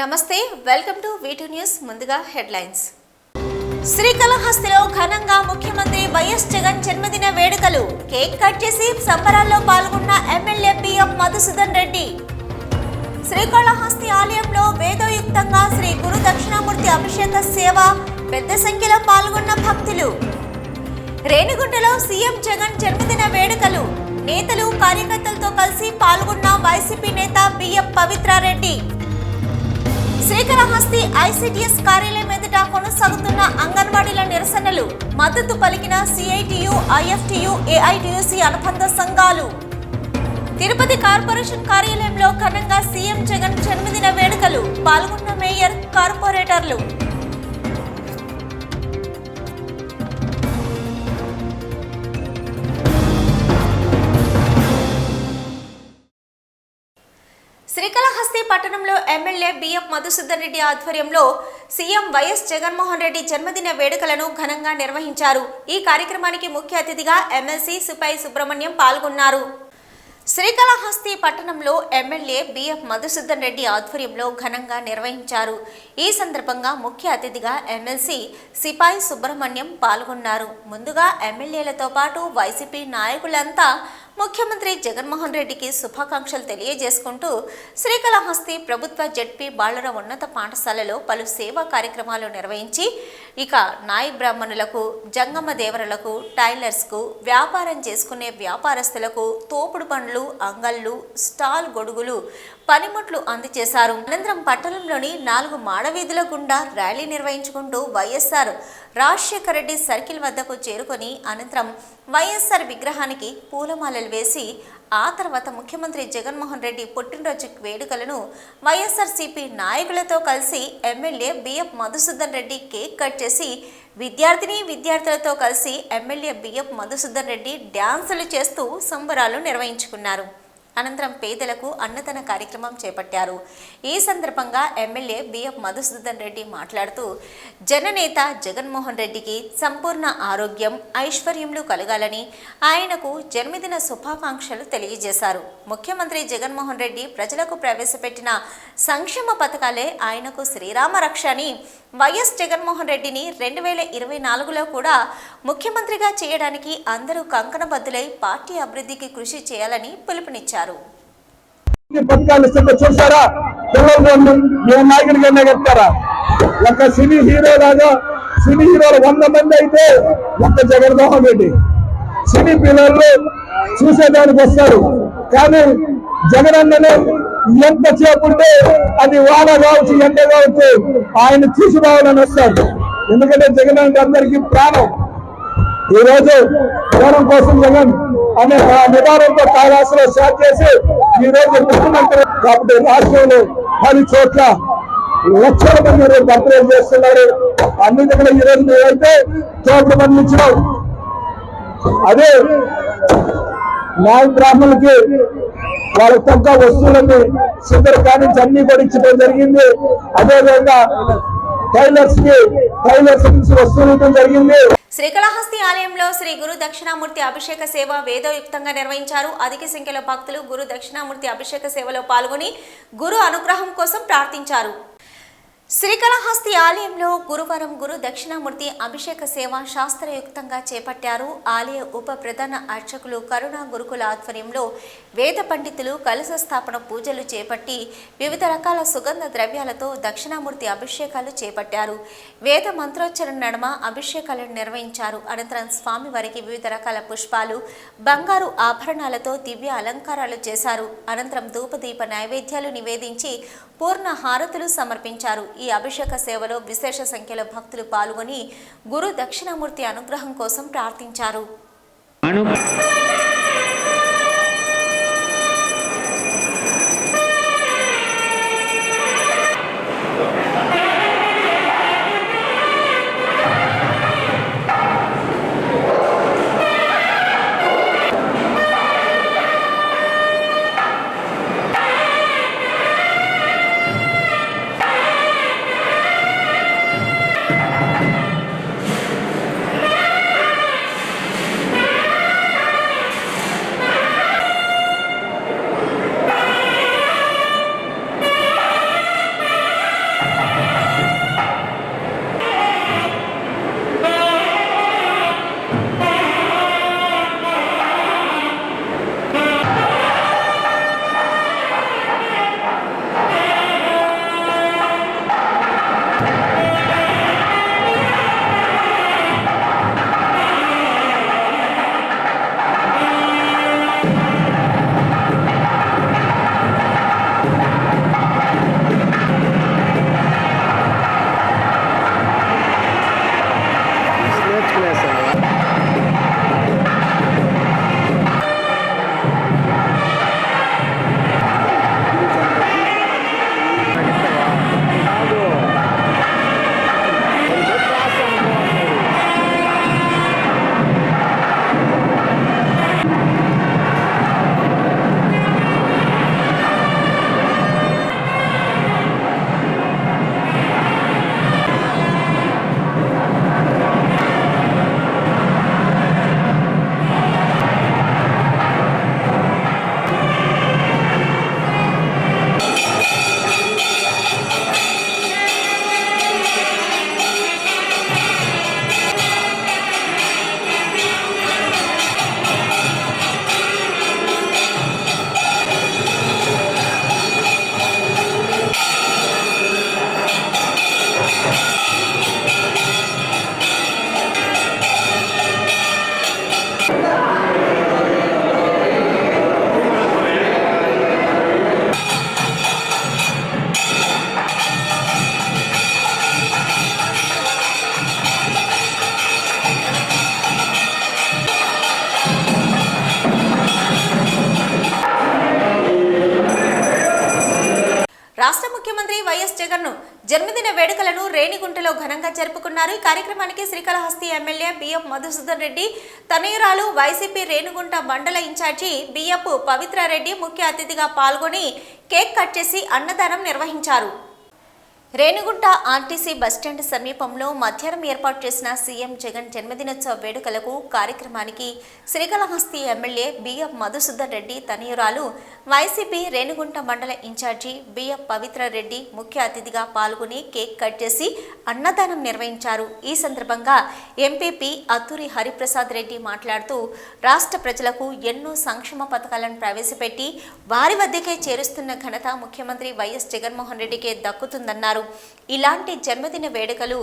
నమస్తే, welcome to V2 news. ముందుగా headlines. శ్రీకాళహస్తిలో ఘనంగా ముఖ్యమంత్రి వైఎస్ జగన్ జన్మదిన వేడుకలు. కేక్ కట్ చేసి సంబరాల్లో పాల్గొన్న ఎమ్మెల్యే బిఎం మధుసూదన్ రెడ్డి. శ్రీకాళహస్తి ఆలయంలో వేదోయుక్తంగా శ్రీ గురు దక్షిణామూర్తి అభిషేక సేవ. పెద్ద సంఖ్యలో పాల్గొన్న భక్తులు. రేణిగుంటలో సీఎం జగన్ జన్మదిన వేడుకలు. నేతలు కార్యకర్తలతో కలిసి పాల్గొన్న వైసీపీ నేత బిఎం పవిత్రారెడ్డి. శ్రీకాళహస్తి ICDS కార్యాలయం ఎదుట కొనసాగుతున్న అంగన్వాడీల నిరసనలు. మద్దతు పలికిన CITU, IFTU, AITUC అనుబంధ సంఘాలు. తిరుపతి కార్పొరేషన్ కార్యాలయంలో ఘనంగా సీఎం జగన్ జన్మదిన వేడుకలు. పాల్గొన్న మేయర్, కార్పొరేటర్లు. శ్రీకాళహస్తి పట్టణంలో ఎమ్మెల్యే బిఎం మధుసూదన్ రెడ్డి ఆధ్వర్యంలో సీఎం వైఎస్ జగన్మోహన్ రెడ్డి జన్మదిన వేడుకలను ఘనంగా నిర్వహించారు. ఈ కార్యక్రమానికి ముఖ్య అతిథిగా ఎమ్మెల్సీ సిపాయి సుబ్రహ్మణ్యం పాల్గొన్నారు. శ్రీకాళహస్తి పట్టణంలో ఎమ్మెల్యే బిఎం మధుసూదన్ రెడ్డి ఆధ్వర్యంలో ఘనంగా నిర్వహించారు. ఈ సందర్భంగా ముఖ్య అతిథిగా ఎమ్మెల్సీ సిపాయి సుబ్రహ్మణ్యం పాల్గొన్నారు. ముందుగా ఎమ్మెల్యేలతో పాటు వైసీపీ నాయకులంతా ముఖ్యమంత్రి జగన్మోహన్ రెడ్డికి శుభాకాంక్షలు తెలియజేసుకుంటూ శ్రీకాళహస్తి ప్రభుత్వ జెడ్పీ బాలుర ఉన్నత పాఠశాలలో పలు సేవా కార్యక్రమాలు నిర్వహించి నాయి బ్రాహ్మణులకు, జంగమ దేవరులకు, టైలర్స్కు, వ్యాపారం చేసుకునే వ్యాపారస్తులకు తోపుడు బండ్లు, అంగళ్ళు, స్టాల్ గొడుగులు, పనిముట్లు అందజేశారు. అనంతరం పట్టణంలోని 4 మాడవీధుల గుండా ర్యాలీ నిర్వహించుకుంటూ వైఎస్ఆర్ రాజశేఖర రెడ్డి సర్కిల్ వద్దకు చేరుకొని అనంతరం వైఎస్ఆర్ విగ్రహానికి పూలమాలలు వేసి ఆ తర్వాత ముఖ్యమంత్రి జగన్మోహన్ రెడ్డి పుట్టినరోజు వేడుకలను వైఎస్ఆర్సీపీ నాయకులతో కలిసి MLA BM Madhusudan Reddy cake cut చేసి విద్యార్థులతో కలిసి ఎమ్మెల్యే బిఎం మధుసూదన్ రెడ్డి డ్యాన్సులు చేస్తూ సంబరాలు నిర్వహించుకున్నారు. అనంతరం పేదలకు అన్నదాన కార్యక్రమం చేపట్టారు. ఈ సందర్భంగా ఎమ్మెల్యే బిఎం మధుసూదన్ రెడ్డి మాట్లాడుతూ జననేత జగన్మోహన్ రెడ్డికి సంపూర్ణ ఆరోగ్యం, ఐశ్వర్యములు కలగాలని ఆయనకు జన్మదిన శుభాకాంక్షలు తెలియజేశారు. ముఖ్యమంత్రి జగన్మోహన్ రెడ్డి ప్రజలకు ప్రవేశపెట్టిన సంక్షేమ పథకాలే ఆయనకు శ్రీరామ రక్ష అని వైఎస్ జగన్మోహన్ రెడ్డిని 2024లో కూడా ముఖ్యమంత్రిగా చేయడానికి అందరూ కంకణబద్దులై పార్టీ అభివృద్ధికి కృషి చేయాలని పిలుపునిచ్చారు. చూసారా, నాయకుడిగా చెప్తారా? ఒక సినీ హీరో లాగా సినీ హీరోలు 100 మంది అయితే ఒక్క జగన్మోహన్ రెడ్డి. సినీ పిల్లలు చూసేదానికి వస్తారు, కానీ జగన్ అన్ననే ఎంత చేపుంటే అది వాన కావచ్చు, ఎండ కావచ్చు, ఆయన చూసి రావాలని వస్తారు. ఎందుకంటే జగన్ అంటే అందరికీ ప్రాణం. ఈ రోజు ప్రాణం కోసం జగన్ అనే నివారణతో కైలాసలో స్టార్ట్ చేసి ఈ రోజు ముఖ్యమంత్రి కాబట్టి రాష్ట్రంలో 10 చోట్ల లక్షల మంది బర్త్డే చేస్తున్నారు. అన్ని దగ్గర ఈ రోజు మేమైతే చోట్ల మంది ఇచ్చినాం. అదే నాయక బ్రాహ్మణులకి వాళ్ళకి తగ్గ వస్తువులన్నీ సిద్ధం కానించి అన్ని కూడా ఇచ్చడం జరిగింది. అదేవిధంగా టైలర్స్ నుంచి వస్తువులు ఇవ్వడం జరిగింది. శ్రీకాళహస్తి ఆలయంలో శ్రీ గురు దక్షిణామూర్తి అభిషేక సేవ వేదోయుక్తంగా నిర్వహించారు. అధిక సంఖ్యలో భక్తులు గురు దక్షిణామూర్తి అభిషేక సేవలో పాల్గొని గురు అనుగ్రహం కోసం ప్రార్థించారు. శ్రీకాళహస్తి ఆలయంలో గురువారం గురు దక్షిణామూర్తి అభిషేక సేవ శాస్త్రయుక్తంగా చేపట్టారు. ఆలయ ఉప ప్రధాన అర్చకులు కరుణా గురుకుల ఆధ్వర్యంలో వేద పండితులు కలశ స్థాపన పూజలు చేపట్టి వివిధ రకాల సుగంధ ద్రవ్యాలతో దక్షిణామూర్తి అభిషేకాలు చేపట్టారు. వేద మంత్రోచ్చరణ నడుమ అభిషేకాలను నిర్వహించారు. అనంతరం స్వామివారికి వివిధ రకాల పుష్పాలు, బంగారు ఆభరణాలతో దివ్య అలంకారాలు చేశారు. అనంతరం ధూపదీప నైవేద్యాలు నివేదించి పూర్ణ హారతులు సమర్పించారు. ఈ అభిషేక సేవలో విశేష సంఖ్యలో భక్తులు పాల్గొని గురు దక్షిణామూర్తి అనుగ్రహం కోసం ప్రార్థించారు. జగన్ జన్మదిన వేడుకలను రేణిగుంటలో ఘనంగా జరుపుకున్నారు. ఈ కార్యక్రమానికి శ్రీకాళహస్తి ఎమ్మెల్యే బిఎఫ్ మధుసూదన్ రెడ్డి తనయురాలు వైసీపీ రేణిగుంట మండల ఇన్ఛార్జి బిఎఫ్ పవిత్రారెడ్డి ముఖ్య అతిథిగా పాల్గొని కేక్ కట్ చేసి అన్నదానం నిర్వహించారు. రేణిగుంట ఆర్టీసీ బస్టాండ్ సమీపంలో మధ్యాహ్నం ఏర్పాటు చేసిన సీఎం జగన్ జన్మదినోత్సవ వేడుకలకు కార్యక్రమానికి శ్రీకాళహస్తి ఎమ్మెల్యే బిఎఫ్ మధుసూదన్ రెడ్డి తనయురాలు వైసీపీ రేణిగుంట మండల ఇన్ఛార్జి బిఎఫ్ పవిత్రారెడ్డి ముఖ్య అతిథిగా పాల్గొని కేక్ కట్ చేసి అన్నదానం నిర్వహించారు. ఈ సందర్భంగా ఎంపీపీ అత్తూరి హరిప్రసాద్ రెడ్డి మాట్లాడుతూ రాష్ట్ర ప్రజలకు ఎన్నో సంక్షేమ పథకాలను ప్రవేశపెట్టి వారి వద్దకే చేరుస్తున్న ఘనత ముఖ్యమంత్రి వైఎస్ జగన్మోహన్ రెడ్డికే దక్కుతుందన్నారు. ఇలాంటి జన్మదిన వేడుకలు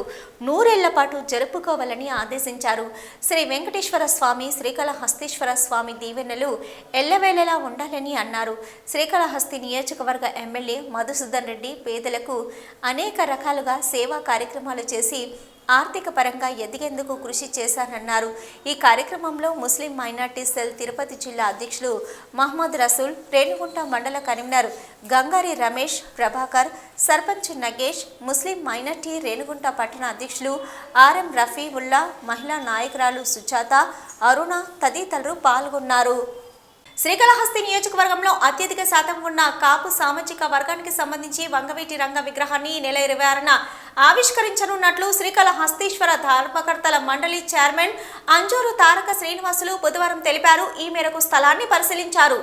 100 ఏళ్ల పాటు జరుపుకోవాలని ఆదేశించారు. శ్రీ వెంకటేశ్వర స్వామి శ్రీకాళహస్తీశ్వర స్వామి దీవెనలు ఎల్లవేళలా ఉండాలని అన్నారు. శ్రీకాళహస్తి నియోజకవర్గ ఎమ్మెల్యే మధుసూదన్ రెడ్డి పేదలకు అనేక రకాలుగా సేవా కార్యక్రమాలు చేసి ఆర్థిక పరంగా ఎదిగేందుకు కృషి చేశారన్నారు. ఈ కార్యక్రమంలో ముస్లిం మైనార్టీ సెల్ తిరుపతి జిల్లా అధ్యక్షులు మహమ్మద్ రసూల్, రేణిగుంట మండల కన్వీనర్ గంగారి రమేష్, ప్రభాకర్, సర్పంచ్ నగేష్, ముస్లిం మైనార్టీ రేణిగుంట పట్టణ అధ్యక్షులు ఆర్ఎం రఫీవుల్లా, మహిళా నాయకురాలు సుజాత, అరుణ తదితరులు పాల్గొన్నారు. శ్రీకాళహస్తి నియోజకవర్గంలో అత్యధిక శాతం ఉన్న కాపు సామాజిక వర్గానికి సంబంధించి వంగవీటి రంగ విగ్రహాన్ని ఈ నెల 26న ఆవిష్కరించనున్నట్లు శ్రీకాళహస్తీశ్వర ధర్మకర్తల మండలి చైర్మన్ అంజూరు తారక శ్రీనివాసులు బుధవారం తెలిపారు. ఈ మేరకు స్థలాన్ని పరిశీలించారు.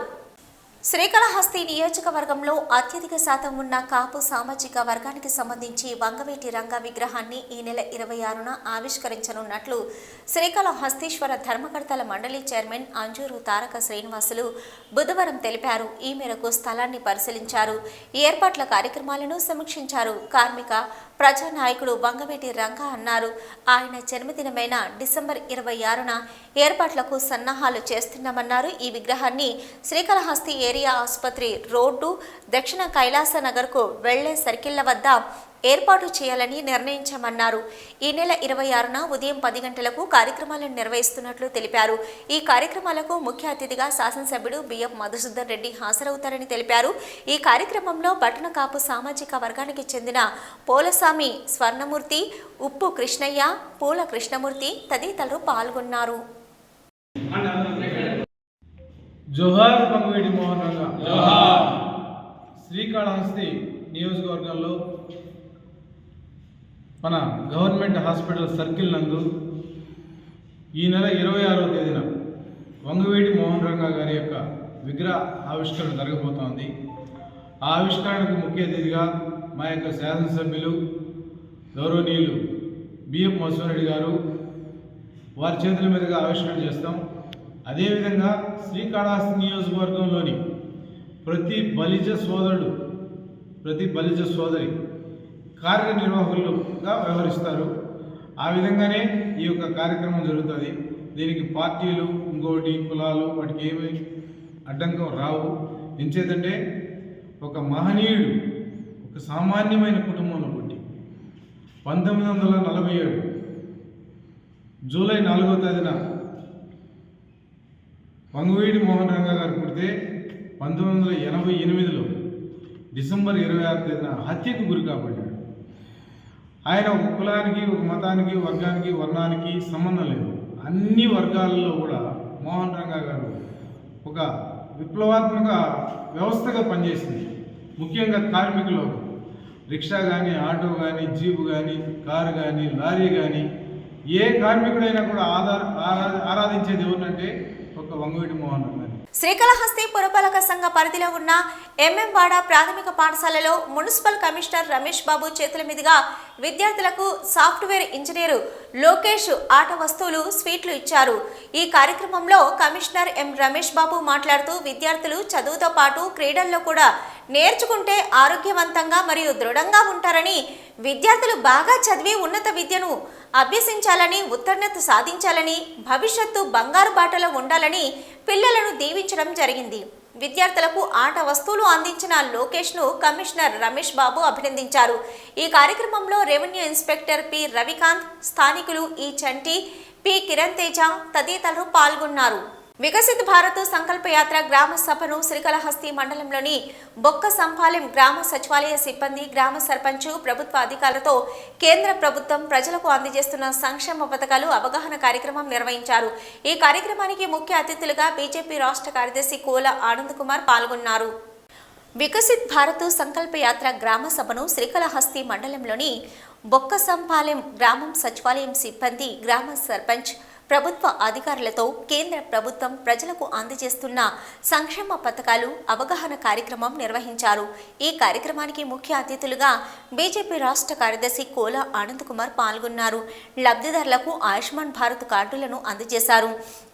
శ్రీకాళహస్తి నియోజకవర్గంలో అత్యధిక శాతం ఉన్న కాపు సామాజిక వర్గానికి సంబంధించి వంగవీటి రంగ విగ్రహాన్ని ఈ నెల 26న ఆవిష్కరించనున్నట్లు శ్రీకాళహస్తీశ్వర ధర్మకర్తల మండలి చైర్మన్ అంజూరు తారక శ్రీనివాసులు బుధవారం తెలిపారు. ఈ మేరకు స్థలాన్ని పరిశీలించారు. ఏర్పాట్ల కార్యక్రమాలను సమీక్షించారు. కార్మిక ప్రజానాయకుడు వంగవీటి రంగ అన్నారు. ఆయన జన్మదినమైన డిసెంబర్ 26న ఏర్పాట్లకు సన్నాహాలు చేస్తున్నామన్నారు. ఈ విగ్రహాన్ని శ్రీకాళహస్తి ఏరియా ఆసుపత్రి రోడ్డు దక్షిణ కైలాస నగర్కు వెళ్లే సర్కిళ్ల వద్ద ఏర్పాటు చేయాలని నిర్ణయించామన్నారు. ఈ నెల 26న ఉదయం 10 గంటలకు కార్యక్రమాలను నిర్వహిస్తున్నట్లు తెలిపారు. ఈ కార్యక్రమాలకు ముఖ్య అతిథిగా శాసనసభ్యుడు బిఎఫ్ మధుసూదన్ రెడ్డి హాజరవుతారని తెలిపారు. ఈ కార్యక్రమంలో పట్టణ కాపు సామాజిక వర్గానికి చెందిన పోలసామి స్వర్ణమూర్తి, ఉప్పు కృష్ణయ్య, పూల కృష్ణమూర్తి తదితరులు పాల్గొన్నారు. జోహార్ వంగవీటి మోహన్ రంగ. జోహార్. శ్రీకాళహస్తి నియోజకవర్గంలో మన గవర్నమెంట్ హాస్పిటల్ సర్కిల్ నందు ఈ నెల 26వ తేదీన వంగవీటి మోహన్ రంగ గారి యొక్క విగ్రహ ఆవిష్కరణ జరగబోతోంది. ఆ ఆవిష్కరణకు ముఖ్య అతిథిగా మా యొక్క శాసనసభ్యులు గౌరవనీయులు బిఎఫ్ మధుసూదన్ రెడ్డి గారు వారి చేతుల మీదుగా ఆవిష్కరణ చేస్తాం. అదేవిధంగా శ్రీకాళహస్తి నియోజకవర్గంలోని ప్రతి బలిజ సోదరుడు, ప్రతి బలిజ సోదరి కార్యనిర్వాహకులుగా వ్యవహరిస్తారు. ఆ విధంగానే ఈ యొక్క కార్యక్రమం జరుగుతుంది. దీనికి పార్టీలు, ఇంకోటి కులాలు వాటికి ఏమి అడ్డంకం రావు. ఎంచేతంటే ఒక మహనీయుడు ఒక సామాన్యమైన కుటుంబంలో పుట్టి 1947 జూలై 4వ తేదీన వంగవీటి మోహన్ రంగ గారు పుడితే 1988లో డిసెంబర్ 26వ తేదీన హత్యకు గురి కాబడ్డాడు. ఆయన ఒక కులానికి, ఒక మతానికి, వర్గానికి, వర్ణానికి సంబంధం లేదు. అన్ని వర్గాలలో కూడా మోహన్ రంగ గారు ఒక విప్లవాత్మక వ్యవస్థగా పనిచేసింది. ముఖ్యంగా కార్మికులు రిక్షా కానీ, ఆటో కానీ, జీపు కానీ, కారు కానీ, లారీ కానీ ఏ కార్మికుడైనా కూడా ఆరాధించేది ఎవరినంటే ఒక వంగవీటి మోహన్ రంగ. శ్రీకాళహస్తి పురపాలక సంఘ పరిధిలో ఉన్న ఎంఎంవాడ ప్రాథమిక పాఠశాలలో మున్సిపల్ కమిషనర్ రమేష్ బాబు చేతుల మీదుగా విద్యార్థులకు సాఫ్ట్వేర్ ఇంజనీరు లోకేష్ ఆట వస్తువులు, స్వీట్లు ఇచ్చారు. ఈ కార్యక్రమంలో కమిషనర్ ఎం రమేష్ బాబు మాట్లాడుతూ విద్యార్థులు చదువుతో పాటు క్రీడల్లో కూడా నేర్చుకుంటే ఆరోగ్యవంతంగా మరియు దృఢంగా ఉంటారని, విద్యార్థులు బాగా చదివి ఉన్నత విద్యను అభ్యసించాలని, ఉత్తీర్ణత సాధించాలని, భవిష్యత్తు బంగారు బాటలో ఉండాలని పిల్లలను దీవించడం జరిగింది. విద్యార్థులకు ఆట వస్తువులు అందించిన లోకేష్ను కమిషనర్ రమేష్ బాబు అభినందించారు. ఈ కార్యక్రమంలో రెవెన్యూ ఇన్స్పెక్టర్ పి రవికాంత్, స్థానికులు ఈ చంటి, పి కిరణ్ తేజ తదితరులు పాల్గొన్నారు. వికసిత్ భారత్ సంకల్ప యాత్ర గ్రామ సభను శ్రీకాళహస్తి మండలంలోని బొక్క సంపాలెం గ్రామ సచివాలయ సిబ్బంది, గ్రామ సర్పంచ్, ప్రభుత్వ అధికారులతో కేంద్ర ప్రభుత్వం ప్రజలకు అందజేస్తున్న సంక్షేమ పథకాలు అవగాహన కార్యక్రమం నిర్వహించారు. ఈ కార్యక్రమానికి ముఖ్య అతిథులుగా బీజేపీ రాష్ట్ర కార్యదర్శి కోల ఆనంద్ కుమార్ పాల్గొన్నారు. వికసిత్ భారత్ సంకల్ప యాత్ర గ్రామ సభను శ్రీకాళహస్తి మండలంలోని బొక్క సంపాలెం గ్రామం సచివాలయం సిబ్బంది, గ్రామ సర్పంచ్, ప్రభుత్వ అధికారులతో కేంద్ర ప్రభుత్వం ప్రజలకు అందజేస్తున్న సంక్షేమ పథకాలు అవగాహన కార్యక్రమం నిర్వహించారు. ఈ కార్యక్రమానికి ముఖ్య అతిథులుగా బీజేపీ రాష్ట్ర కార్యదర్శి కోల ఆనంద్ కుమార్ పాల్గొన్నారు. లబ్ధిదారులకు ఆయుష్మాన్ భారత్ కార్డులను అందజేశారు.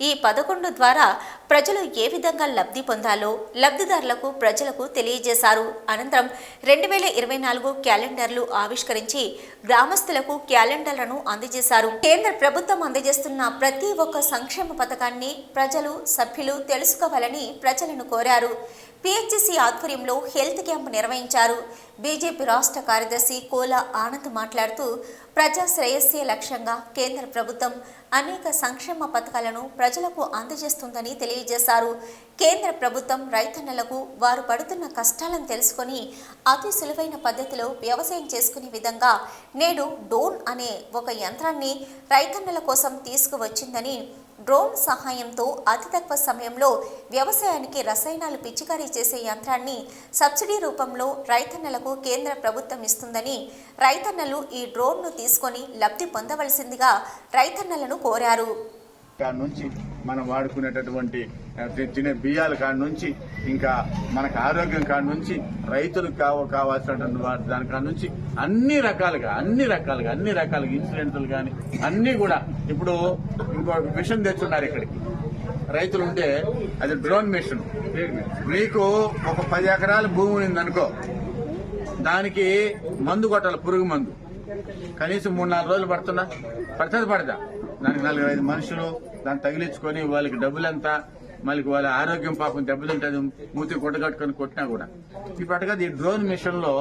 ఈ 11 ద్వారా ప్రజలు ఏ విధంగా లబ్ధి పొందాలో లబ్ధిదారులకు ప్రజలకు తెలియజేశారు. అనంతరం 2024 క్యాలెండర్లు ఆవిష్కరించి గ్రామస్తులకు క్యాలెండర్లను అందజేశారు. కేంద్ర ప్రభుత్వం అందజేస్తున్న ప్రతి ఒక్క సంక్షేమ పథకాన్ని ప్రజలు, సభ్యులు తెలుసుకోవాలని ప్రజలను కోరారు. పిహెచ్సి ఆధ్వర్యంలో హెల్త్ క్యాంప్ నిర్వహించారు. బీజేపీ రాష్ట్ర కార్యదర్శి కోల ఆనంద్ మాట్లాడుతూ ప్రజా శ్రేయస్సే లక్ష్యంగా కేంద్ర ప్రభుత్వం అనేక సంక్షేమ పథకాలను ప్రజలకు అందజేస్తుందని తెలియజేశారు. కేంద్ర ప్రభుత్వం రైతన్నలకు వారు పడుతున్న కష్టాలను తెలుసుకొని అతి సులువైన పద్ధతిలో వ్యవసాయం చేసుకునే విధంగా నేడు డ్రోన్ అనే ఒక యంత్రాన్ని రైతన్నల కోసం తీసుకువచ్చిందని, డ్రోన్ సహాయంతో అతి తక్కువ సమయంలో వ్యవసాయానికి రసాయనాలు పిచికారీ చేసే యంత్రాన్ని సబ్సిడీ రూపంలో రైతన్నలకు కేంద్ర ప్రభుత్వం ఇస్తుందని, రైతన్నలు ఈ డ్రోన్ను తీసుకొని లబ్ధి పొందవలసిందిగా రైతన్నలను కోరారు. నుంచి మనం వాడుకునేటటువంటి తినే బియ్యాల కాడ నుంచి ఇంకా మనకు ఆరోగ్యం కాడ నుంచి రైతులకు కావాల్సినటువంటి దాని కాడ నుంచి అన్ని రకాలుగా ఇన్సూరెన్సులు కానీ అన్ని కూడా ఇప్పుడు ఇంకొక మిషన్ తెచ్చున్నారు ఇక్కడికి. రైతులు ఉంటే అది డ్రోన్ మిషన్. మీకు ఒక 10 ఎకరాల భూమి ఉందనుకో, దానికి మందు కొట్టాలి, పురుగు మందు. కనీసం 3-4 రోజులు పడతా దానికి 4-5 మనుషులు దాన్ని తగిలించుకొని వాళ్ళకి డబ్బులంతా, మళ్ళీ వాళ్ళ ఆరోగ్యం పాపం దెబ్బతింటుంది. మూతి కొట్టగట్టుకొని కొట్టినా కూడా ఇప్పటిగా ఈ డ్రోన్ మిషన్ లో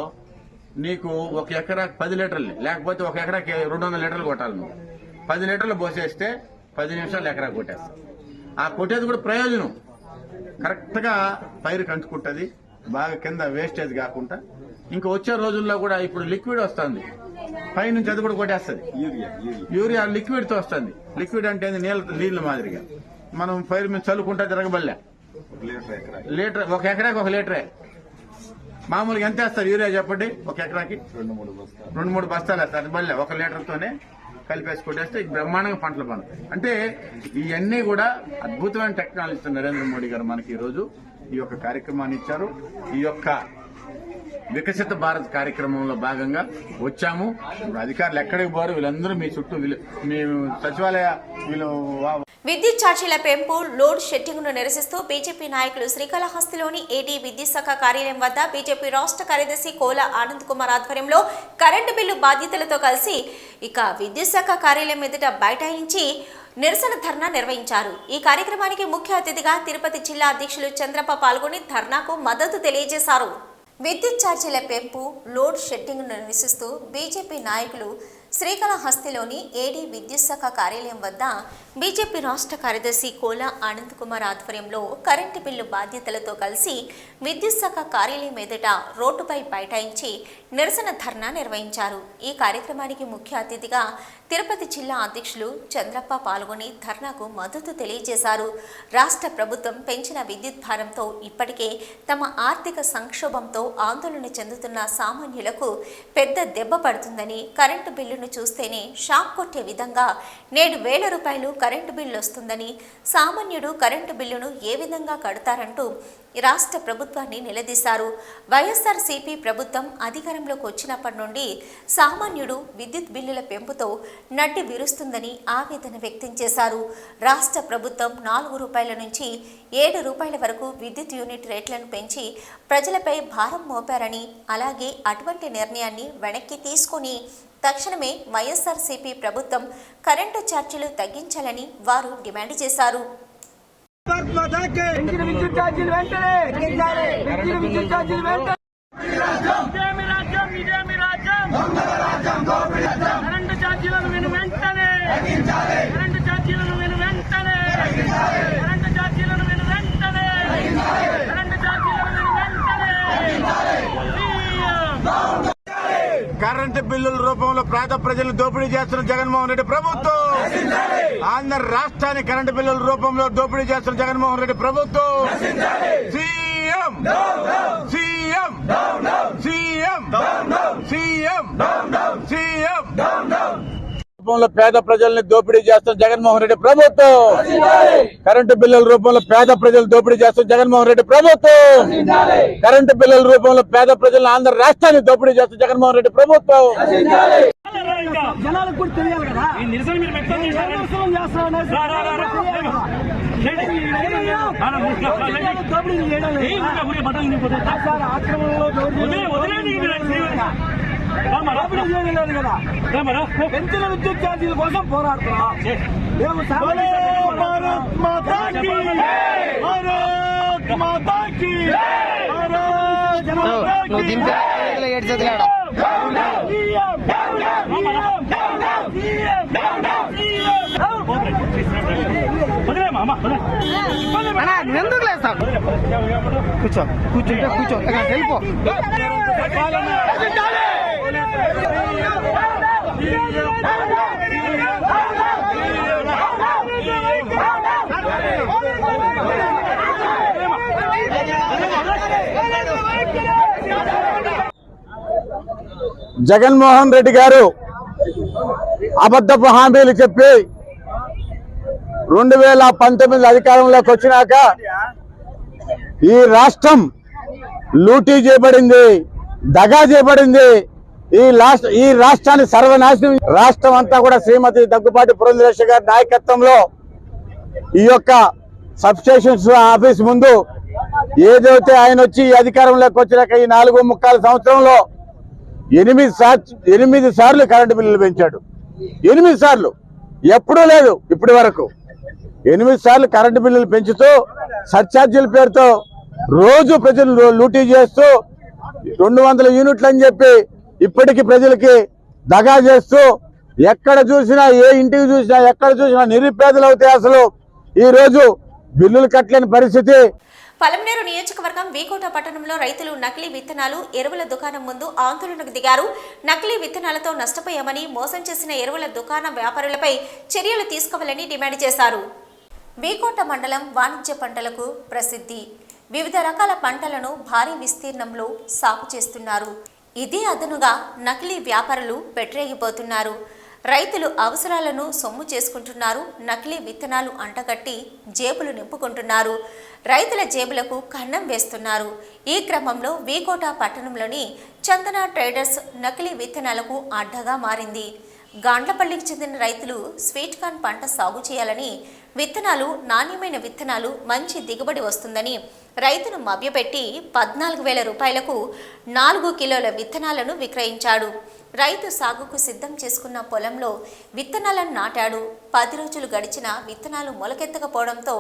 నీకు ఒక ఎకరాకి 10 లీటర్లు, లేకపోతే ఒక ఎకరాకి 200 లీటర్లు కొట్టాలి. నువ్వు 10 లీటర్లు పోసేస్తే 10 నిమిషాలు ఎకరా కొట్టేస్తావు. ఆ కొట్టేది కూడా ప్రయోజనం, కరెక్ట్ గా పైరుకి అంటుకుంటుంది, బాగా కింద వేస్టేజ్ కాకుండా. ఇంకా వచ్చే రోజుల్లో కూడా ఇప్పుడు లిక్విడ్ వస్తుంది పైనుంచి, అది కూడా కొట్టేస్తుంది. యూరియా లిక్విడ్ తో వస్తుంది. లిక్విడ్ అంటే నీళ్ల మాదిరిగా మనం పైరు మీద చల్లుకుంటా తిరగబల్లే. లీటర్, ఒక ఎకరాకి 1 లీటరే. మామూలుగా ఎంత వేస్తారు యూరియా చెప్పండి? ఒక ఎకరాకి 2-3 బస్తాలు వేస్తారు బల్లే. 1 లీటర్తోనే కలిపేసి కొట్టేస్తే బ్రహ్మాండంగా పంటలు పండుతాయి. అంటే ఇవన్నీ కూడా అద్భుతమైన టెక్నాలజీతో నరేంద్ర మోడీ గారు మనకి ఈ రోజు ఈ యొక్క కార్యక్రమాన్ని ఇచ్చారు. ఈ యొక్క వికసిత భారత్ కార్యక్రమంలో భాగంగా వచ్చాము. అధికారులు ఎక్కడికి పోరు, వీళ్ళందరూ మీ చుట్టూ, మీ సచివాలయ విద్యుత్ ఛార్జీల పెంపు, లోడ్ షెడ్డింగ్ను నిరసిస్తూ బీజేపీ నాయకులు శ్రీకాళహస్తిలోని ఏడీ విద్యుత్ శాఖ కార్యాలయం వద్ద బీజేపీ రాష్ట్ర కార్యదర్శి కోల ఆనంద్ కుమార్ ఆధ్వర్యంలో కరెంటు బిల్లు బాధ్యతలతో కలిసి విద్యుత్ శాఖ కార్యాలయం ఎదుట బైఠాయించి నిరసన ధర్నా నిర్వహించారు. ఈ కార్యక్రమానికి ముఖ్య అతిథిగా తిరుపతి జిల్లా అధ్యక్షులు చంద్రప్ప పాల్గొని ధర్నాకు మద్దతు తెలియజేశారు. విద్యుత్ ఛార్జీల పెంపు, లోడ్ షెడ్డింగ్ను నిరసిస్తూ బీజేపీ నాయకులు శ్రీకాళహస్తిలోని ఏడీ విద్యుత్ శాఖ కార్యాలయం వద్ద బీజేపీ రాష్ట్ర కార్యదర్శి కోల ఆనంద్ కుమార్ ఆధ్వర్యంలో కరెంటు బిల్లు బాధ్యతలతో కలిసి విద్యుత్ శాఖ కార్యాలయం ఎదుట రోడ్డుపై బైఠాయించి నిరసన ధర్నా నిర్వహించారు. ఈ కార్యక్రమానికి ముఖ్య అతిథిగా తిరుపతి జిల్లా అధ్యక్షులు చంద్రప్ప పాల్గొని ధర్నాకు మద్దతు తెలియజేశారు. రాష్ట్ర ప్రభుత్వం పెంచిన విద్యుత్ భారంతో ఇప్పటికే తమ ఆర్థిక సంక్షోభంతో ఆందోళన చెందుతున్న సామాన్యులకు పెద్ద దెబ్బ పడుతుందని, కరెంటు బిల్లును చూస్తేనే షాక్ కొట్టే విధంగా నేడు 1000 రూపాయలు కరెంటు బిల్లు వస్తుందని, సామాన్యుడు కరెంటు బిల్లును ఏ విధంగా కడతారంటూ రాష్ట్ర ప్రభుత్వాన్ని నిలదీశారు. వైఎస్ఆర్సీపీ ప్రభుత్వం అధికారంలోకి వచ్చినప్పటి నుండి సామాన్యుడు విద్యుత్ బిల్లుల పెంపుతో నడ్డి విరుస్తుందని ఆవేదన వ్యక్తం చేశారు. రాష్ట్ర ప్రభుత్వం 4 రూపాయల నుంచి 7 రూపాయల వరకు విద్యుత్ యూనిట్ రేట్లను పెంచి ప్రజలపై భారం మోపారని, అలాగే అటువంటి నిర్ణయాన్ని వెనక్కి తీసుకొని తక్షణమే వైఎస్ఆర్సీపీ ప్రభుత్వం కరెంటు ఛార్జీలు తగ్గించాలని వారు డిమాండ్ చేశారు. కరెంటు ఛార్జీలను వెంటనే బిల్లుల రూపంలో పేద ప్రజలను దోపిడీ చేస్తున్న జగన్మోహన్ రెడ్డి ప్రభుత్వం, ఆంధ్ర రాష్ట్రాన్ని కరెంటు బిల్లుల రూపంలో దోపిడీ చేస్తున్న జగన్మోహన్ రెడ్డి ప్రభుత్వం, CM CM CM CM CM రూపంలో పేద ప్రజల్ని దోపిడీ చేస్తున్న జగన్మోహన్ రెడ్డి ప్రభుత్వం, కరెంటు బిల్లుల రూపంలో పేద ప్రజలు దోపిడీ చేస్తున్న జగన్మోహన్ రెడ్డి ప్రభుత్వం, కరెంటు బిల్లుల రూపంలో పేద ప్రజలను ఆంధ్ర రాష్ట్రాన్ని దోపిడీ చేస్తున్న జగన్మోహన్ రెడ్డి ప్రభుత్వం. జనాలకు కూడా తెలియాలి కదా, పెంచిన విద్యుత్ ఛార్జీల కోసం పోరాడుతున్నాం. ఎందుకు లేస్తాం? కూర్చో కూర్చుంటే కూర్చో వెళ్ళిపో. జగన్మోహన్ రెడ్డి గారు అబద్ధపు హామీలు చెప్పి 2019 అధికారంలోకి వచ్చినాక ఈ రాష్ట్రం లూటీ చేయబడింది, దగా చేయబడింది. ఈ రాష్ట్రాన్ని సర్వనాశనం, రాష్ట్రం అంతా కూడా శ్రీమతి దగ్గుపాటి పురంధరేశ్వరి గారి నాయకత్వంలో ఈ యొక్క సబ్స్టేషన్స్ ఆఫీస్ ముందు ఏదైతే ఆయన వచ్చి అధికారంలోకి వచ్చినాక ఈ 4.25 సంవత్సరంలో 8 సార్లు కరెంటు బిల్లులు పెంచాడు. 8 సార్లు, ఎప్పుడూ లేదు ఇప్పటి వరకు. 8 సార్లు కరెంటు బిల్లులు పెంచుతూ సర్ఛార్జీల పేరుతో రోజు ప్రజలు లూటీ చేస్తూ 200 యూనిట్లు అని చెప్పి ఇప్పటికీ ప్రజలకి దగా చేస్తూ ఎక్కడ చూసినా, ఏ ఇంటికి చూసినా, ఎక్కడ చూసినా నిరుపేదలు అవుతాయి. అసలు ఈ రోజు బిల్లులు కట్టలేని పరిస్థితి. పలమనేరు నియోజకవర్గం వీకోట పట్టణంలో రైతులు నకిలీ విత్తనాలు, ఎరువుల దుకాణం ముందు ఆందోళనకు దిగారు. నకిలీ విత్తనాలతో నష్టపోయామని, మోసం చేసిన ఎరువుల దుకాణ వ్యాపారులపై చర్యలు తీసుకోవాలని డిమాండ్ చేశారు. వీకోట మండలం వాణిజ్య పంటలకు ప్రసిద్ధి. వివిధ రకాల పంటలను భారీ విస్తీర్ణంలో సాగు చేస్తున్నారు. ఇదే అదనుగా నకిలీ వ్యాపారులు పెట్టరేగిపోతున్నారు. రైతులు అవసరాలను సొమ్ము చేసుకుంటున్నారు. నకిలీ విత్తనాలు అంటగట్టి జేబులు నింపుకుంటున్నారు. రైతుల జేబులకు కన్నం వేస్తున్నారు. ఈ క్రమంలో వీకోట పట్టణంలోని చందన ట్రేడర్స్ నకిలీ విత్తనాలకు అడ్డగా మారింది. గాండ్లపల్లికి చెందిన రైతులు స్వీట్ కార్న్ పంట సాగు చేయాలని, విత్తనాలు నాణ్యమైన విత్తనాలు, మంచి దిగుబడి వస్తుందని రైతును మభ్యపెట్టి 14,000 రూపాయలకు 4 కిలోల విత్తనాలను విక్రయించాడు. రైతు సాగుకు సిద్ధం చేసుకున్న పొలంలో విత్తనాలను నాటాడు. 10 రోజులు గడిచినా విత్తనాలు మొలకెత్తకపోవడంతో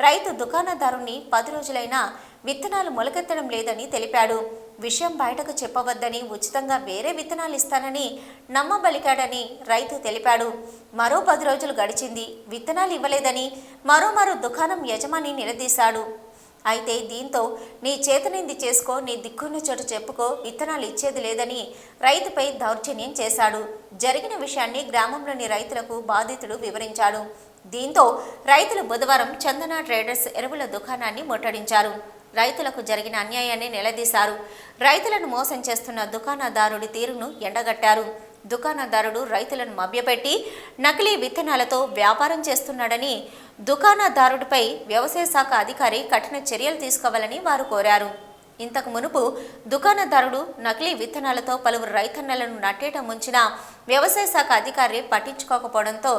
రైతు దుకాణదారుని 10 రోజులైనా విత్తనాలు మొలకెత్తడం లేదని తెలిపాడు. విషయం బయటకు చెప్పవద్దని, ఉచితంగా వేరే విత్తనాలు ఇస్తానని నమ్మబలికాడని రైతు తెలిపాడు. మరో 10 రోజులు గడిచింది. విత్తనాలు ఇవ్వలేదని మరో దుకాణం యజమాని నిలదీశాడు. అయితే దీంతో నీ చేతనింది చేసుకో, నీ దిక్కున్న చోటు చెప్పుకో, విత్తనాలు ఇచ్చేది లేదని రైతుపై దౌర్జన్యం చేశాడు. జరిగిన విషయాన్ని గ్రామంలోని రైతులకు బాధితుడు వివరించాడు. దీంతో రైతులు బుధవారం చందన ట్రేడర్స్ ఎరువుల దుకాణాన్ని ముట్టడించారు. రైతులకు జరిగిన అన్యాయాన్ని నిలదీశారు. రైతులను మోసం చేస్తున్న దుకాణదారుడి తీరును ఎండగట్టారు. దుకాణదారుడు రైతులను మభ్యపెట్టి నకిలీ విత్తనాలతో వ్యాపారం చేస్తున్నాడని, దుకాణదారుడిపై వ్యవసాయ శాఖ అధికారి కఠిన చర్యలు తీసుకోవాలని వారు కోరారు. ఇంతకు మునుపు దుకాణదారుడు నకిలీ విత్తనాలతో పలువురు రైతన్నలను నట్టేట ముంచిన వ్యవసాయ శాఖ అధికారి పట్టించుకోకపోవడంతో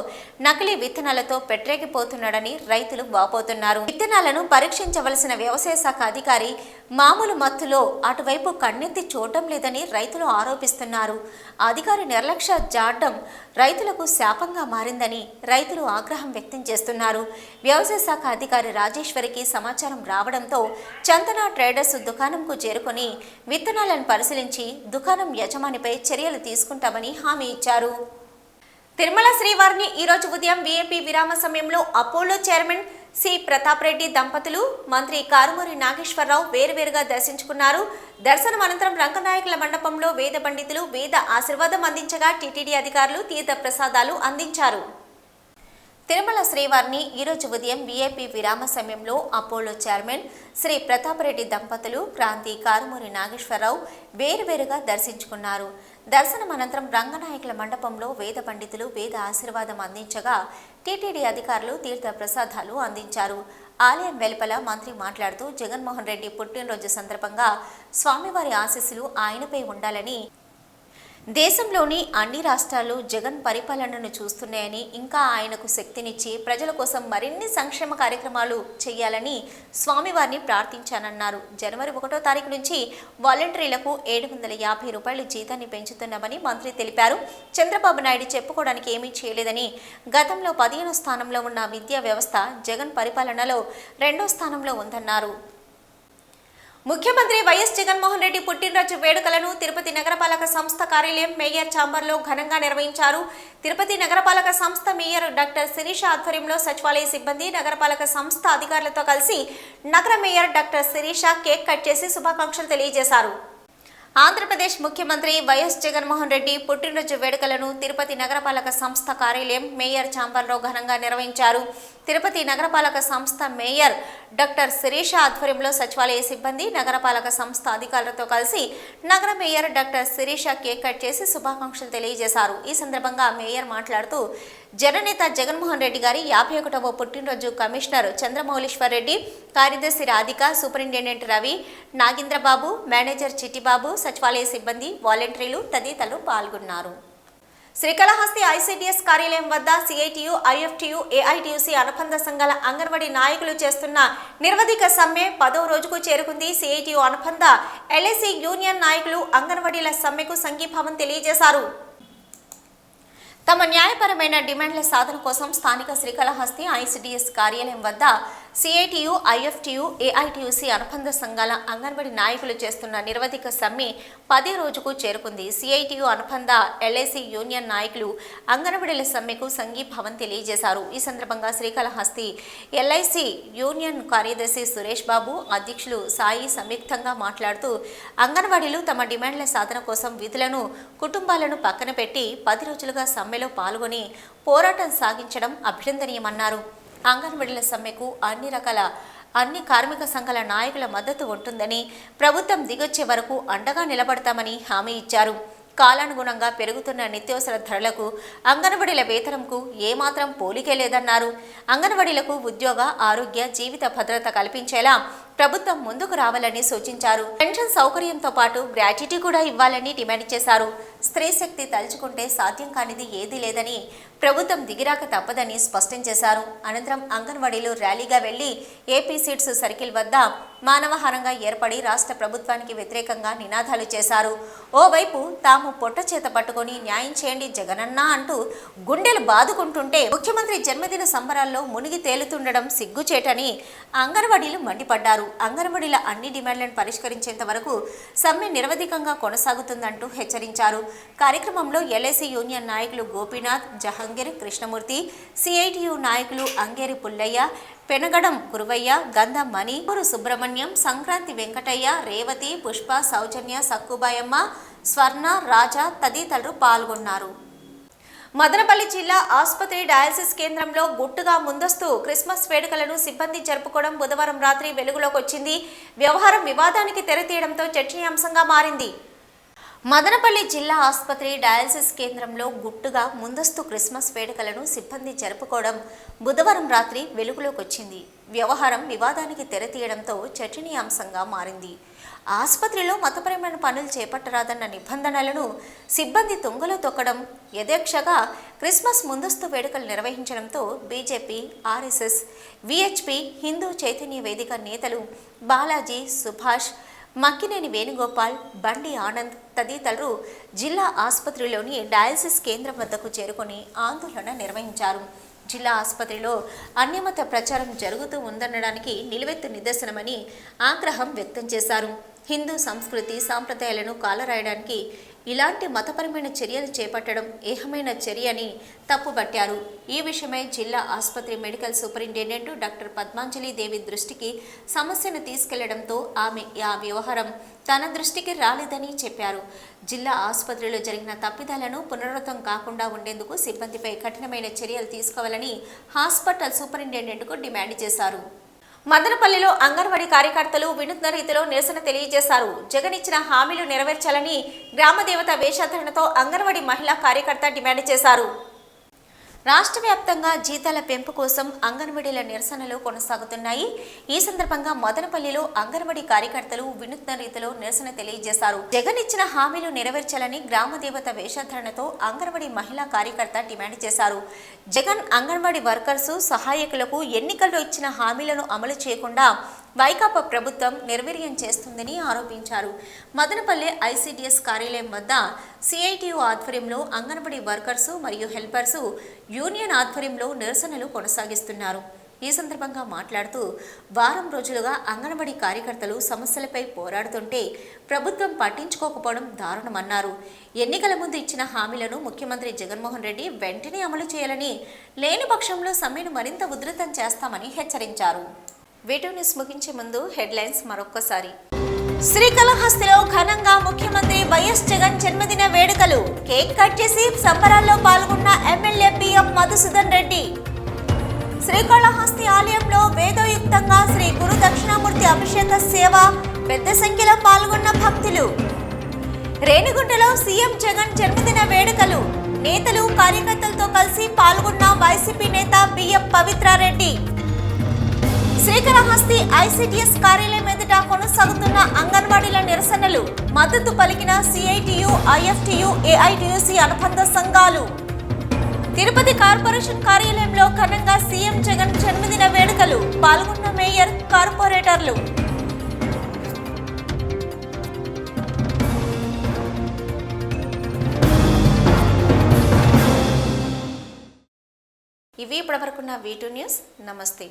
నకిలీ విత్తనాలతో పెట్టరేగిపోతున్నాడని రైతులు వాపోతున్నారు. విత్తనాలను పరీక్షించవలసిన వ్యవసాయ శాఖ అధికారి మామూలు మత్తులో అటువైపు కన్నెత్తి చూడటం లేదని రైతులు ఆరోపిస్తున్నారు. అధికారి నిర్లక్ష్య జాడ్డం రైతులకు శాపంగా మారిందని రైతులు ఆగ్రహం వ్యక్తం చేస్తున్నారు. వ్యవసాయ శాఖ అధికారి రాజేశ్వరికి సమాచారం రావడంతో చందన ట్రేడర్స్ దుకాణంకు చేరుకొని విత్తనాలను పరిశీలించి దుకాణం యజమానిపై చర్యలు తీసుకుంటామని హామీ ఇచ్చారు. తిరుమల శ్రీవారిని ఈరోజు ఉదయం వీఐపీ విరామ సమయంలో Apollo chairman C Pratap Reddy దంపతులు మంత్రి కారుమూరి నాగేశ్వరరావు వేరువేరుగా దర్శించుకున్నారు. దర్శనం అనంతరం రంగనాయకుల మండపంలో వేద పండితులు వేద ఆశీర్వాదం అందించగా టీటీడీ అధికారులు తీర్థ ప్రసాదాలు అందించారు. తిరుమల శ్రీవారిని ఈరోజు ఉదయం వీఐపీ విరామ సమయంలో అపోలో చైర్మన్ శ్రీ ప్రతాప్ రెడ్డి దంపతులు క్రాంతి కారుమూరి నాగేశ్వరరావు వేరువేరుగా దర్శించుకున్నారు. దర్శనం అనంతరం రంగనాయకుల మండపంలో వేద పండితులు వేద ఆశీర్వాదం అందించగా టీటీడీ అధికారులు తీర్థ ప్రసాదాలు అందించారు. ఆలయం వెలుపల మంత్రి మాట్లాడుతూ జగన్మోహన్ రెడ్డి పుట్టినరోజు సందర్భంగా స్వామివారి ఆశీస్సులు ఆయనపై ఉండాలని, దేశంలోని అన్ని రాష్ట్రాలు జగన్ పరిపాలనను చూస్తున్నాయని, ఇంకా ఆయనకు శక్తినిచ్చి ప్రజల కోసం మరిన్ని సంక్షేమ కార్యక్రమాలు చేయాలని స్వామివారిని ప్రార్థించానన్నారు. జనవరి 1వ తారీఖు నుంచి వాలంటీర్లకు 750 రూపాయలు జీతాన్ని పెంచుతున్నామని మంత్రి తెలిపారు. చంద్రబాబు నాయుడు చెప్పుకోవడానికి ఏమీ చేయలేదని, గతంలో 15వ స్థానంలో ఉన్న విద్యా వ్యవస్థ జగన్ పరిపాలనలో 2వ స్థానంలో ఉందన్నారు. ముఖ్యమంత్రి వైఎస్ జగన్మోహన్ రెడ్డి పుట్టినరోజు వేడుకలను తిరుపతి నగరపాలక సంస్థ కార్యాలయం మేయర్ ఛాంబర్లో ఘనంగా నిర్వహించారు. తిరుపతి నగరపాలక సంస్థ మేయర్ డాక్టర్ శిరీష ఆధ్వర్యంలో సచివాలయ సిబ్బంది, నగరపాలక సంస్థ అధికారులతో కలిసి నగర mayor doctor Sirisha cake cut చేసి శుభాకాంక్షలు తెలియజేశారు. ఆంధ్రప్రదేశ్ ముఖ్యమంత్రి వైఎస్ జగన్మోహన్ రెడ్డి పుట్టినరోజు వేడుకలను తిరుపతి నగరపాలక సంస్థ కార్యాలయం మేయర్ ఛాంబర్లో ఘనంగా నిర్వహించారు. తిరుపతి నగరపాలక సంస్థ మేయర్ డాక్టర్ శిరీష ఆధ్వర్యంలో సచివాలయ సిబ్బంది, నగరపాలక సంస్థ అధికారులతో కలిసి నగర mayor doctor Sirisha cake cut చేసి శుభాకాంక్షలు తెలియజేశారు. ఈ సందర్భంగా మేయర్ మాట్లాడుతూ జననేత జగన్మోహన్ రెడ్డి గారి 51వ పుట్టినరోజు కమిషనర్ చంద్రమౌళీశ్వర్ రెడ్డి, కార్యదర్శి రాధిక, సూపరింటెండెంట్ రవి, నాగేంద్రబాబు, మేనేజర్ చిట్టిబాబు, సచివాలయ సిబ్బంది, వాలంటీర్లు తదితరులు పాల్గొన్నారు. శ్రీకాళహస్తి ఐసిడిఎస్ కార్యాలయం వద్ద సిఐటియు, ఐఎఫ్టియు, ఏఐటియుసి అనుబంధ సంఘాల అంగన్వాడీ నాయకులు చేస్తున్న నిరవధిక సమ్మె 10వ రోజుకు చేరుకుంది. సిఐటియు అనుబంధ ఎల్ఐసి యూనియన్ నాయకులు అంగన్వాడీల సమ్మెకు సంఘీభావం తెలియజేశారు. తమ న్యాయపరమైన డిమాండ్ల సాధన కోసం స్థానిక శ్రీకాళహస్తి ఐసిడిఎస్ కార్యాలయం వద్ద సిఐటియు, ఐఎఫ్టియు, ఏఐటియుసి అనుబంధ సంఘాల అంగన్వాడీ నాయకులు చేస్తున్న నిరవధిక సమ్మె 10వ రోజుకు చేరుకుంది. సిఐటియు అనుబంధ ఎల్ఐసి యూనియన్ నాయకులు అంగన్వాడీల సమ్మెకు సంఘీభావం తెలియజేశారు. ఈ సందర్భంగా శ్రీకాళహస్తి ఎల్ఐసి యూనియన్ కార్యదర్శి సురేష్ బాబు, అధ్యక్షులు సాయి సంయుక్తంగా మాట్లాడుతూ అంగన్వాడీలు తమ డిమాండ్ల సాధన కోసం విధులను, కుటుంబాలను పక్కన పెట్టి 10 రోజులుగా సమ్మెలో పాల్గొని పోరాటం సాగించడం అభినందనీయమన్నారు. అంగన్వాడీల సమ్మెకు అన్ని కార్మిక సంఘాల నాయకుల మద్దతు ఉంటుందని, ప్రభుత్వం దిగొచ్చే వరకు అండగా నిలబడతామని హామీ ఇచ్చారు. కాలానుగుణంగా పెరుగుతున్న నిత్యావసర ధరలకు, అంగన్వాడీల వేతనంకు ఏమాత్రం పోలికే లేదన్నారు. అంగన్వాడీలకు ఉద్యోగ, ఆరోగ్య, జీవిత భద్రత కల్పించేలా ప్రభుత్వం ముందుకు రావాలని సూచించారు. పెన్షన్ సౌకర్యంతో పాటు గ్రాట్యుటీ కూడా ఇవ్వాలని డిమాండ్ చేశారు. స్త్రీ శక్తి తలుచుకుంటే సాధ్యం కానిది ఏదీ లేదని, ప్రభుత్వం దిగిరాక తప్పదని స్పష్టం చేశారు. అనంతరం అంగన్వాడీలు ర్యాలీగా వెళ్లి ఏపీ సీడ్స్ సర్కిల్ వద్ద మానవహారంగా ఏర్పడి రాష్ట్ర ప్రభుత్వానికి వ్యతిరేకంగా నినాదాలు చేశారు. ఓవైపు తాము పొట్ట చేత పట్టుకొని న్యాయం చేయండి జగనన్న అంటూ గుండెలు బాదుకుంటుంటే, ముఖ్యమంత్రి జన్మదిన సంబరాల్లో మునిగి తేలుతుండడం సిగ్గుచేటని అంగన్వాడీలు మండిపడ్డారు. అంగన్వాడీల అన్ని డిమాండ్లను పరిష్కరించేంత వరకు సమ్మె నిరవధికంగా కొనసాగుతుందంటూ హెచ్చరించారు. కార్యక్రమంలో ఎల్ఐసి యూనియన్ నాయకులు గోపీనాథ్, జహంగీర్, కృష్ణమూర్తి, సిఐటియు నాయకులు అంగేరి పుల్లయ్య, పెనగడం గురువయ్య, గంధం మణి, సుబ్రహ్మణ్యం, సంక్రాంతి వెంకటయ్య, రేవతి, పుష్ప, సౌజన్య, సక్కుబాయమ్మ, స్వర్ణ, రాజా తదితరులు పాల్గొన్నారు. మదనపల్లి జిల్లా ఆసుపత్రి డయాలసిస్ కేంద్రంలో గుట్టుగా ముందస్తు క్రిస్మస్ వేడుకలను సిబ్బంది జరుపుకోవడం బుధవారం రాత్రి వెలుగులోకి వచ్చింది. వ్యవహారం వివాదానికి తెరతీయడంతో చర్చనీయాంశంగా మారింది. మదనపల్లి జిల్లా ఆసుపత్రి డయాలసిస్ కేంద్రంలో గుట్టుగా ముందస్తు క్రిస్మస్ వేడుకలను సిబ్బంది జరుపుకోవడం బుధవారం రాత్రి వెలుగులోకి వచ్చింది. వ్యవహారం వివాదానికి తెరతీయడంతో చర్చనీయాంశంగా మారింది. ఆసుపత్రిలో మతపరమైన పనులు చేపట్టరాదన్న నిబంధనలను సిబ్బంది తుంగలో తొక్కడం, యథేచ్ఛగా క్రిస్మస్ ముందస్తు వేడుకలు నిర్వహించడంతో BJP, RSS, VHP, Hindu Chaitanya Vedika నేతలు బాలాజీ, సుభాష్, మక్కినేని వేణుగోపాల్, బండి ఆనంద్ తదితరులు జిల్లా ఆసుపత్రిలోని డయాలసిస్ కేంద్రం వద్దకు చేరుకొని ఆందోళన నిర్వహించారు. జిల్లా ఆసుపత్రిలో అన్యమత ప్రచారం జరుగుతూ ఉందనడానికి నిలువెత్తు నిదర్శనమని ఆగ్రహం వ్యక్తం చేశారు. హిందూ సంస్కృతి, సాంప్రదాయాలను కాలరాయడానికి ఇలాంటి మతపరమైన చర్యలు చేపట్టడం ఏహమైన చర్య అని తప్పుబట్టారు. ఈ విషయమై జిల్లా ఆసుపత్రి మెడికల్ సూపరింటెండెంట్ డాక్టర్ పద్మాంజలి దేవి దృష్టికి సమస్యను తీసుకెళ్లడంతో ఆమె ఆ వ్యవహారం తన దృష్టికి రాలేదని చెప్పారు. జిల్లా ఆసుపత్రిలో జరిగిన తప్పిదాలను పునరావృతం కాకుండా ఉండేందుకు సిబ్బందిపై కఠినమైన చర్యలు తీసుకోవాలని హాస్పిటల్ సూపరింటెండెంట్కు డిమాండ్ చేశారు. మదనపల్లిలో అంగన్వాడీ కార్యకర్తలు వినూత్న రీతిలో నిరసన తెలియజేశారు. జగన్ ఇచ్చిన హామీలు నెరవేర్చాలని గ్రామదేవత వేషధారణతో అంగన్వాడీ మహిళా కార్యకర్త డిమాండ్ చేశారు. రాష్ట్ర వ్యాప్తంగా జీతాల పెంపు కోసం అంగన్వాడీల నిరసనలు కొనసాగుతున్నాయి. ఈ సందర్భంగా మదనపల్లిలో అంగన్వాడీ కార్యకర్తలు వినూత్న రీతిలో నిరసన తెలియజేశారు. జగన్ ఇచ్చిన హామీలు నెరవేర్చాలని గ్రామదేవత వేషధారణతో అంగన్వాడీ మహిళా కార్యకర్త డిమాండ్ చేశారు. జగన్ అంగన్వాడీ వర్కర్స్ సహాయకులకు ఎన్నికల్లో ఇచ్చిన హామీలను అమలు చేయకుండా వైకాపా ప్రభుత్వం నిర్వీర్యం చేస్తుందని ఆరోపించారు. మదనపల్లి ఐసిడిఎస్ కార్యాలయం వద్ద సిఐటియు ఆధ్వర్యంలో అంగన్వాడీ వర్కర్సు మరియు హెల్పర్సు యూనియన్ ఆధ్వర్యంలో నిరసనలు కొనసాగిస్తున్నారు. ఈ సందర్భంగా మాట్లాడుతూ వారం రోజులుగా అంగన్వాడీ కార్యకర్తలు సమస్యలపై పోరాడుతుంటే ప్రభుత్వం పట్టించుకోకపోవడం దారుణమన్నారు. ఎన్నికల ముందు ఇచ్చిన హామీలను ముఖ్యమంత్రి జగన్మోహన్ రెడ్డి వెంటనే అమలు చేయాలని, లేని పక్షంలో సమ్మెను మరింత ఉధృతం చేస్తామని హెచ్చరించారు. వీడియో న్యూస్ ముగించే ముందు హెడ్లైన్స్ మరొక్కసారి. శ్రీకాళహస్తిలో ఘనంగా ముఖ్యమంత్రి వైఎస్ జగన్ జన్మదిన వేడుకలు. కేక్ కట్ చేసి సంబరాల్లో పాల్గొన్న ఎమ్మెల్యే బిఎం మధుసూదన్ రెడ్డి. శ్రీకాళహస్తి ఆలయంలో వేదోయుక్తంగా శ్రీ గురు దక్షిణామూర్తి అభిషేక సేవ. పెద్ద సంఖ్యలో పాల్గొన్న భక్తులు. రేణిగుంటలో సీఎం జగన్ జన్మదిన వేడుకలు. నేతలు కార్యకర్తలతో కలిసి పాల్గొన్న వైసీపీ నేత బిఎం పవిత్రారెడ్డి. శ్రీకాళహస్తి ఐసిడిఎస్ కార్యాలయం ఎదుట కొనసాగుతున్న అంగన్వాడీల నిరసనలు. మద్దతు పలికిన సిఐటియు, ఐఎఫ్టియు, ఏఐటియుసి అనుబంధ సంఘాలు. తిరుపతి కార్పొరేషన్ కార్యాలయంలో ఘనంగా సీఎం జగన్ జన్మదిన వేడుకలు. పాల్గొన్న మేయర్, కార్పొరేటర్లు. ఇవి ఇప్పటివరకున్న V2 న్యూస్. నమస్తే.